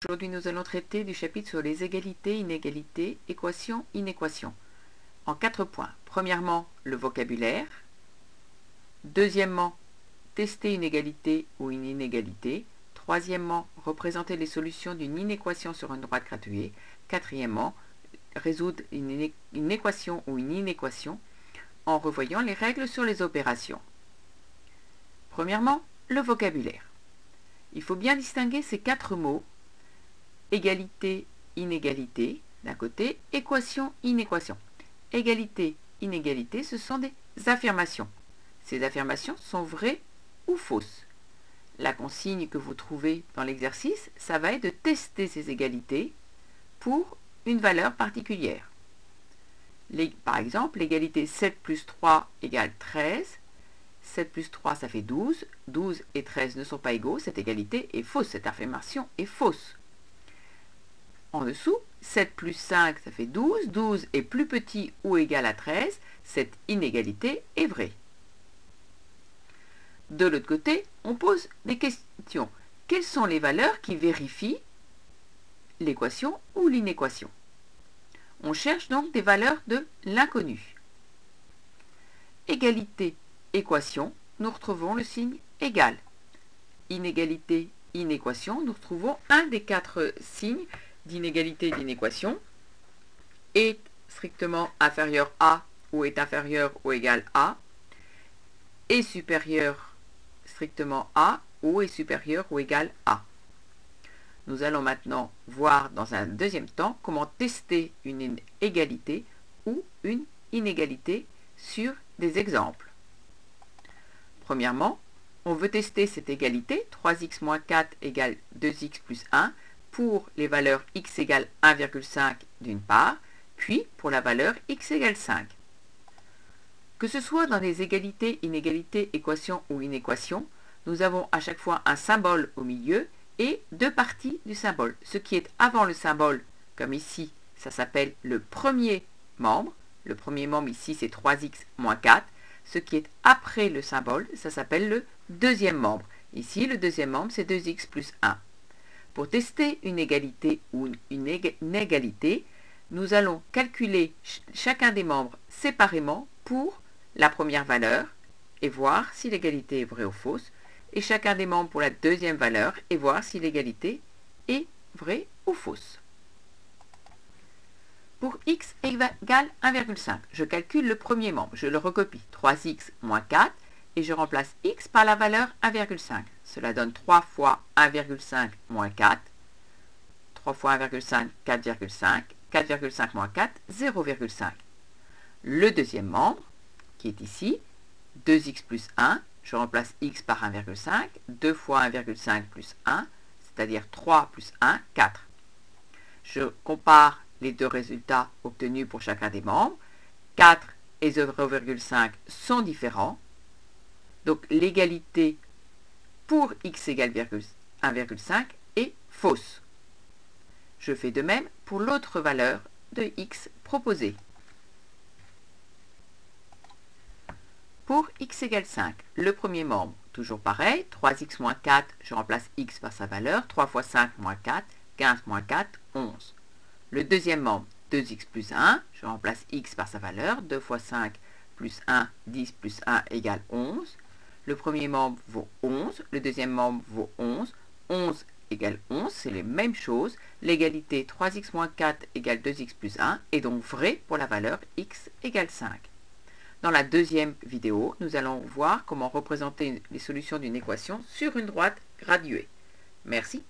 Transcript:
Aujourd'hui, nous allons traiter du chapitre sur les égalités, inégalités, équations, inéquations. En 4 points. Premièrement, le vocabulaire. Deuxièmement, tester une égalité ou une inégalité. Troisièmement, représenter les solutions d'une inéquation sur une droite graduée. Quatrièmement, résoudre une équation ou une inéquation en revoyant les règles sur les opérations. Premièrement, le vocabulaire. Il faut bien distinguer ces 4 mots: égalité, inégalité, d'un côté, équation, inéquation. Égalité, inégalité, ce sont des affirmations. Ces affirmations sont vraies ou fausses. La consigne que vous trouvez dans l'exercice, ça va être de tester ces égalités pour une valeur particulière. Par exemple, l'égalité 7 plus 3 égale 13. 7 plus 3, ça fait 12. 12 et 13 ne sont pas égaux. Cette égalité est fausse. Cette affirmation est fausse. En dessous, 7 plus 5, ça fait 12. 12 est plus petit ou égal à 13. Cette inégalité est vraie. De l'autre côté, on pose des questions. Quelles sont les valeurs qui vérifient l'équation ou l'inéquation? On cherche donc des valeurs de l'inconnu. Égalité, équation, nous retrouvons le signe égal. Inégalité, inéquation, nous retrouvons un des 4 signes d'inégalité et d'inéquation. Est strictement inférieur à ou est inférieur ou égal à. Est supérieur strictement à ou est supérieur ou égal à. Nous allons maintenant voir dans un deuxième temps comment tester une égalité ou une inégalité sur des exemples. Premièrement, on veut tester cette égalité 3x moins 4 égale 2x plus 1 pour les valeurs x égale 1,5 d'une part, puis pour la valeur x égale 5. Que ce soit dans les égalités, inégalités, équations ou inéquations, nous avons à chaque fois un symbole au milieu et 2 parties du symbole. Ce qui est avant le symbole, comme ici, ça s'appelle le premier membre. Le premier membre ici, c'est 3x moins 4. Ce qui est après le symbole, ça s'appelle le deuxième membre. Ici, le deuxième membre, c'est 2x plus 1. Pour tester une égalité ou une inégalité, nous allons calculer chacun des membres séparément pour la première valeur et voir si l'égalité est vraie ou fausse, et chacun des membres pour la deuxième valeur et voir si l'égalité est vraie ou fausse. Pour x égale 1,5, je calcule le premier membre, je le recopie, 3x moins 4, et je remplace x par la valeur 1,5. Cela donne 3 fois 1,5 moins 4, 3 fois 1,5, 4,5, 4,5 moins 4, 0,5. Le deuxième membre, qui est ici, 2x plus 1, je remplace x par 1,5, 2 fois 1,5 plus 1, c'est-à-dire 3 plus 1, 4. Je compare les deux résultats obtenus pour chacun des membres. 4 et 0,5 sont différents. Donc l'égalité pour x égale 1,5 est fausse. Je fais de même pour l'autre valeur de x proposée. Pour x égale 5, le premier membre, toujours pareil, 3x moins 4, je remplace x par sa valeur, 3 fois 5 moins 4, 15 moins 4, 11. Le deuxième membre, 2x plus 1, je remplace x par sa valeur, 2 fois 5 plus 1, 10 plus 1 égale 11. Le premier membre vaut 11, le deuxième membre vaut 11, 11 égale 11, c'est les mêmes choses. L'égalité 3x moins 4 égale 2x plus 1 est donc vraie pour la valeur x égale 5. Dans la deuxième vidéo, nous allons voir comment représenter les solutions d'une équation sur une droite graduée. Merci.